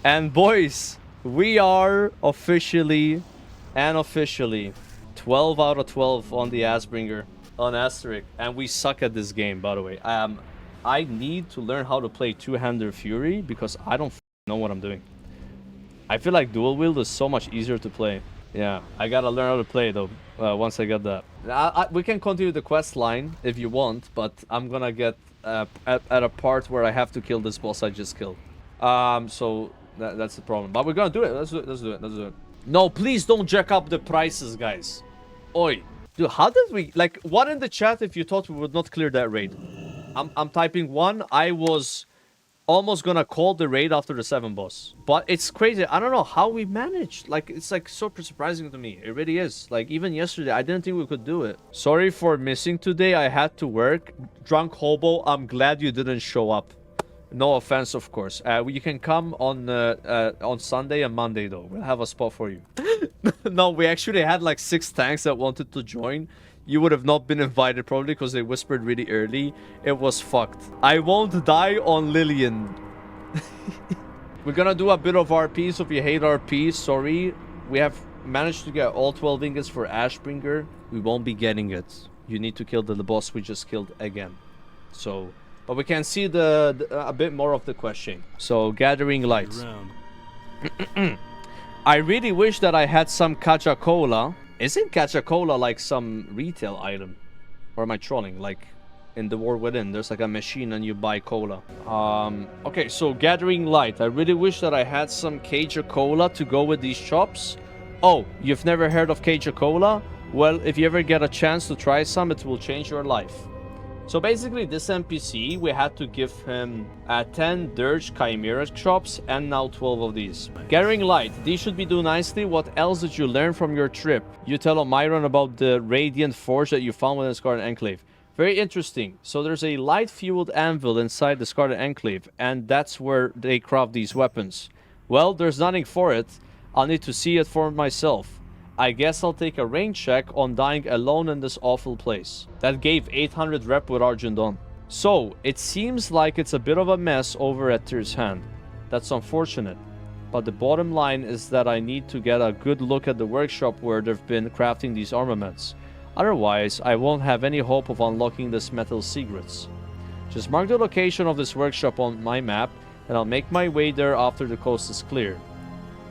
And boys, we are officially and officially 12 out of 12 on the Ashbringer on Asterisk. And we suck at this game, by the way. I need to learn how to play two-hander Fury because I don't know what I'm doing. I feel like dual wield is so much easier to play. Yeah, I gotta learn how to play though. Once I get that, we can continue the quest line if you want, but I'm gonna get at a part where I have to kill this boss I just killed. So that's the problem. But we're gonna do it. Let's do it. Let's do it. Let's do it. No, please don't jack up the prices, guys. Oi, dude, how did we like one in the chat if you thought we would not clear that raid? I'm typing one. I was almost gonna call the raid after the 7 boss, but it's crazy. I don't know how we managed. Like, it's like super surprising to me. It really is. Like, even yesterday I didn't think we could do it. Sorry for missing today. I had to work. Drunk hobo, I'm glad you didn't show up. No offense, of course. You can come on Sunday and Monday though. We'll have a spot for you. No, we actually had like 6 tanks that wanted to join. You would have not been invited probably because they whispered really early. It was fucked. I won't die on Lillian. We're gonna do a bit of RP, so if you hate RP, sorry. We have managed to get all 12 ingots for Ashbringer. We won't be getting it. You need to kill the boss we just killed again. So, but we can see a bit more of the question. So, gathering lights. I really wish that I had some Cacha-Cola. Isn't Cacha-Cola like some retail item? Or am I trolling? Like in the War Within, there's like a machine and you buy cola. Okay, so gathering light. I really wish that I had some Cacha-Cola to go with these chops. Oh, you've never heard of Cacha-Cola? Well, if you ever get a chance to try some, it will change your life. So basically, this NPC, we had to give him 10 Dirge Chimera chops and now 12 of these. Gathering light. These should be do nicely. What else did you learn from your trip? You tell Myron about the Radiant Forge that you found within the Scarlet Enclave. Very interesting. So there's a light-fueled anvil inside the Scarlet Enclave, and that's where they craft these weapons. Well, there's nothing for it. I'll need to see it for myself. I guess I'll take a range check on dying alone in this awful place. That gave 800 rep with Argent on. So, it seems like it's a bit of a mess over at Tyr's hand. That's unfortunate. But the bottom line is that I need to get a good look at the workshop where they've been crafting these armaments. Otherwise, I won't have any hope of unlocking this metal secrets. Just mark the location of this workshop on my map, and I'll make my way there after the coast is clear.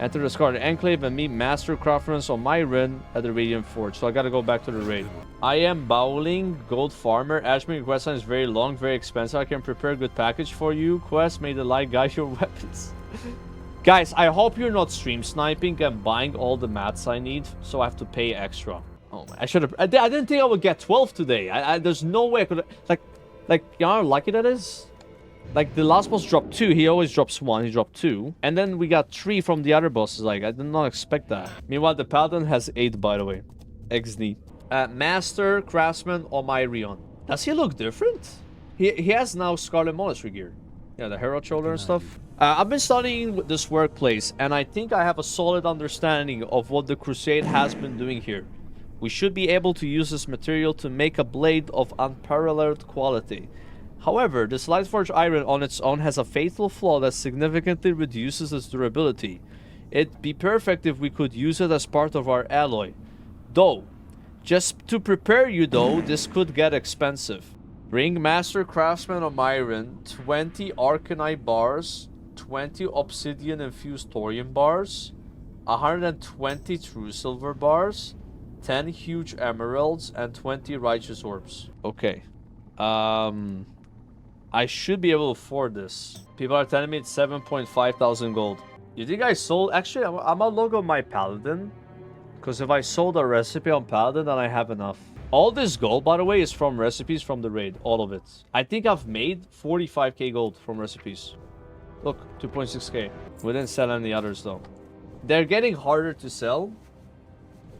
Enter the Scarlet Enclave and meet Master Craftsman on Myron at the Radiant Forge. So I gotta go back to the raid. I am Bowling, Gold Farmer. Ashbringer quest line is very long, very expensive. I can prepare a good package for you. Quest, may the light guide your weapons. Guys, I hope you're not stream sniping and buying all the mats I need, so I have to pay extra. Oh, I should have. I didn't think I would get 12 today. There's no way I could. Like, you know how lucky that is? Like, the last boss dropped 2. He always drops 1. He dropped 2. And then we got 3 from the other bosses. Like, I did not expect that. Meanwhile, the Paladin has 8, by the way. XD. Master Craftsman Omirion. Does he look different? He has now Scarlet Monastery gear. Yeah, the Herald Shoulder and stuff. I've been studying this workplace, and I think I have a solid understanding of what the Crusade has been doing here. We should be able to use this material to make a blade of unparalleled quality. However, this Lightforged iron on its own has a fatal flaw that significantly reduces its durability. It'd be perfect if we could use it as part of our alloy. Though, just to prepare you though, this could get expensive. Bring Master Craftsman of Myron 20 Arcanite bars, 20 Obsidian Infused Thorium bars, 120 True Silver bars, 10 huge emeralds, and 20 Righteous Orbs. Okay. I should be able to afford this. People are telling me it's 7.5 thousand gold. You think I sold? Actually, I'm gonna log on my Paladin. Because if I sold a recipe on Paladin, then I have enough. All this gold, by the way, is from recipes from the raid. All of it. I think I've made 45k gold from recipes. Look, 2.6k. We didn't sell any others, though. They're getting harder to sell.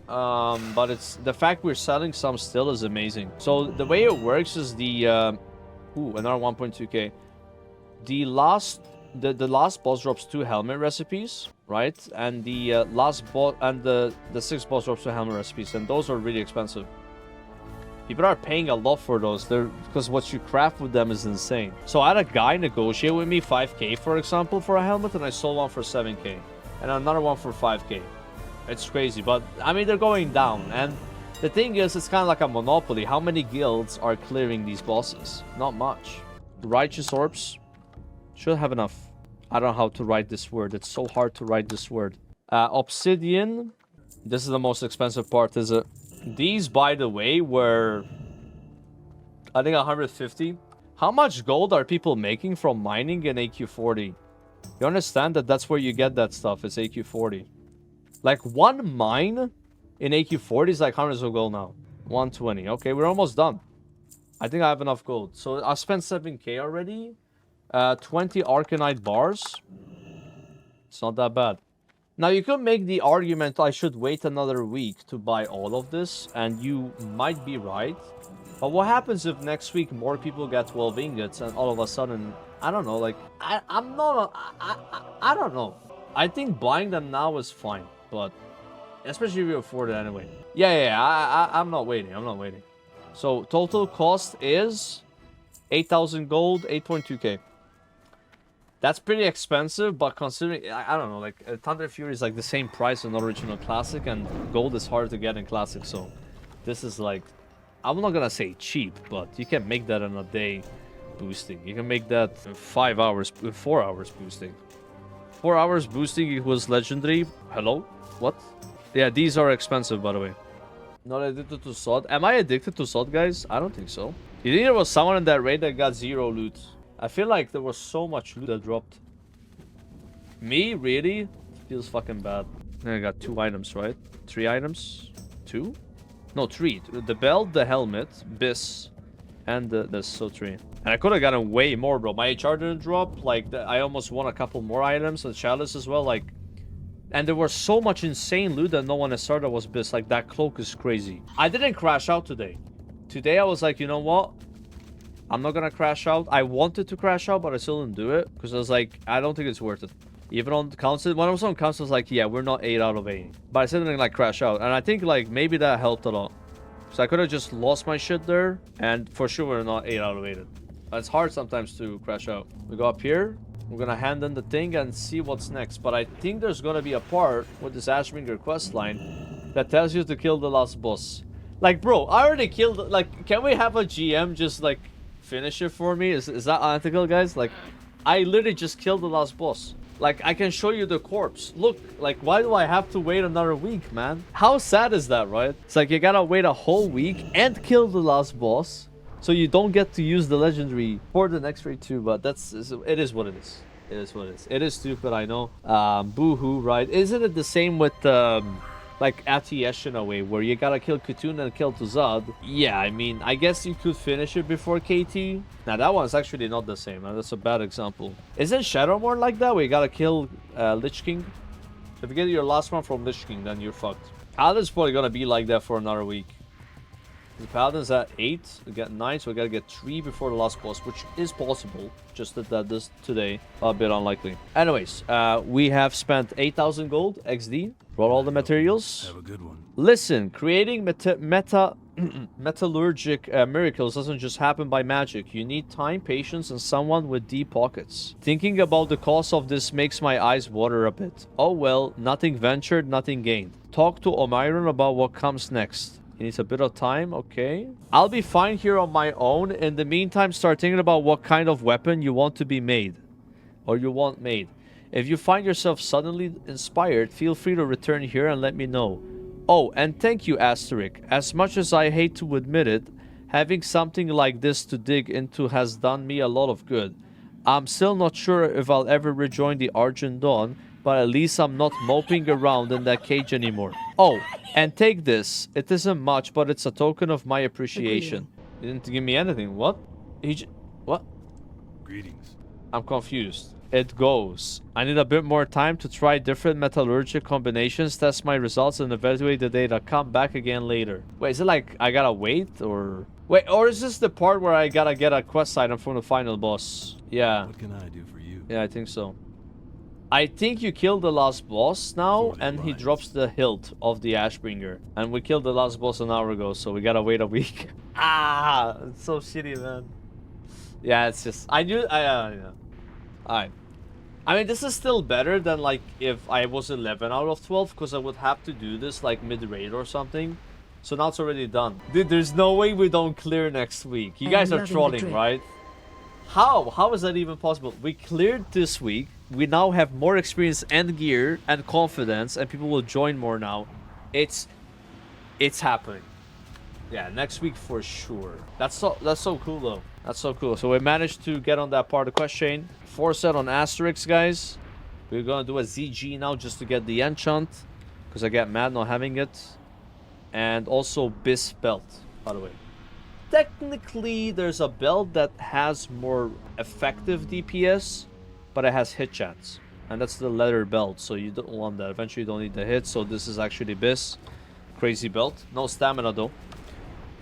But it's the fact we're selling some still is amazing. So the way it works is the... Ooh, another 1.2k. The last boss drops 2 helmet recipes, right? And the last boss and the 6th boss drops 2 helmet recipes, and those are really expensive. People are paying a lot for those. They're because what you craft with them is insane. So I had a guy negotiate with me 5k, for example, for a helmet, and I sold one for 7k. And another one for 5k. It's crazy, but I mean, they're going down. And the thing is, it's kind of like a monopoly. How many guilds are clearing these bosses? Not much. Righteous orbs should have enough. I don't know how to write this word. It's so hard to write this word. Obsidian. This is the most expensive part, is it? These, by the way, were, I think, 150. How much gold are people making from mining in AQ40? You understand that that's where you get that stuff. It's AQ40. Like, one mine in AQ40 is like hundreds of gold now. 120. Okay, we're almost done. I think I have enough gold. So I spent 7k already. 20 Arcanite bars. It's not that bad. Now, you could make the argument I should wait another week to buy all of this, and you might be right. But what happens if next week more people get 12 ingots and all of a sudden, I don't know, like, I don't know. I think buying them now is fine, but especially if you afford it anyway. Yeah, I'm not waiting. I'm not waiting. So, total cost is 8,000 gold, 8.2k. That's pretty expensive, but considering, I don't know, like, Thunder Fury is like the same price on original Classic, and gold is hard to get in Classic, so this is like, I'm not gonna say cheap, but you can make that in a day boosting. You can make that in 5 hours, 4 hours boosting. 4 hours boosting equals legendary. Hello? What? Yeah, these are expensive, by the way. Not addicted to SOD. Am I addicted to SOD, guys? I don't think so. You think there was someone in that raid that got 0 loot? I feel like there was so much loot that dropped. Me? Really? Feels fucking bad. I got 2 items, right? 3 items? 2? No, 3. The belt, the helmet, Biss, and the so 3. And I could have gotten way more, bro. My HR didn't drop. Like, I almost won a couple more items. The chalice as well. Like, and there was so much insane loot that no one has started was Biss. Like, that cloak is crazy. I didn't crash out today. Today I was like, you know what? I'm not gonna crash out. I wanted to crash out, but I still didn't do it. Because I was like, I don't think it's worth it. Even on council, when I was on council, I was like, yeah, we're not 8 out of 8. But I still didn't like crash out. And I think like maybe that helped a lot. So I could have just lost my shit there. And for sure, we're not 8 out of 8. It's hard sometimes to crash out. We go up here. We're gonna hand in the thing and see what's next. But I think there's gonna be a part with this Ashbringer quest line that tells you to kill the last boss. Like, bro, I already killed. Like, can we have a GM just like finish it for me? Is that unethical, guys? Like, I literally just killed the last boss. Like, I can show you the corpse. Look, like, why do I have to wait another week, man? How sad is that, right? It's like you gotta wait a whole week and kill the last boss, so you don't get to use the legendary for the next raid too. But it is what it is. It is what it is. It is stupid, I know. Boo-hoo, right? Isn't it the same with like Atiyesh in a way, where you gotta kill Kutun and kill Tuzad? Yeah, I mean, I guess you could finish it before KT. Now that one's actually not the same. That's a bad example. Isn't Shadowmourne like that, where you gotta kill Lich King? If you get your last one from Lich King, then you're fucked. Paladin's probably gonna be like that for another week. The Paladin's at 8, we get 9, so we gotta get 3 before the last boss, which is possible. Just that this today, a bit unlikely. Anyways, we have spent 8,000 gold XD. Brought all the materials. Have a good one. Listen, creating metallurgic miracles doesn't just happen by magic. You need time, patience, and someone with deep pockets. Thinking about the cost of this makes my eyes water a bit. Oh well, nothing ventured, nothing gained. Talk to Omiron about what comes next. He needs a bit of time, okay. I'll be fine here on my own. In the meantime, start thinking about what kind of weapon you want to be made. Or you want made. If you find yourself suddenly inspired, feel free to return here and let me know. Oh, and thank you, Asterisk. As much as I hate to admit it, having something like this to dig into has done me a lot of good. I'm still not sure if I'll ever rejoin the Argent Dawn, but at least I'm not moping around in that cage anymore. Oh, and take this. It isn't much, but it's a token of my appreciation. He didn't give me anything. What? What? Greetings. I'm confused. It goes. I need a bit more time to try different metallurgic combinations, test my results, and evaluate the data. Come back again later. Wait, is it like I gotta wait, or... Wait, or is this the part where I gotta get a quest item from the final boss? Yeah. What can I do for you? Yeah, I think so. I think you killed the last boss now, and he drops the hilt of the Ashbringer. And we killed the last boss an hour ago, so we gotta wait a week. Ah, it's so shitty, man. Yeah, it's just... yeah. Alright. I mean, this is still better than, like, if I was 11 out of 12, because I would have to do this, like, mid-raid or something. So now it's already done. Dude, there's no way we don't clear next week. You guys are trolling, right? How? How is that even possible? We cleared this week. We now have more experience and gear and confidence, and people will join more now. It's happening. Yeah, next week for sure. That's so cool though. That's so cool. So we managed to get on that part of the quest chain. 4 set on Asterix, guys. We're gonna do a ZG now just to get the enchant, because I get mad not having it. And also Bis belt, by the way. Technically, there's a belt that has more effective DPS, but it has hit chance, and that's the leather belt, so you don't want that. Eventually you don't need the hit, so this is actually Bis. Crazy belt. No stamina though.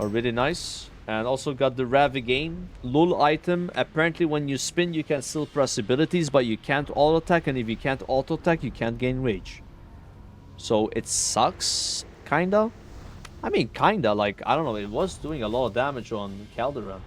Are really nice. And also got the Ravigane Lul item. Apparently when you spin you can still press abilities, but you can't auto attack, and if you can't auto attack you can't gain rage. So it sucks, kinda. I mean kinda, like, I don't know, it was doing a lot of damage on Calderon.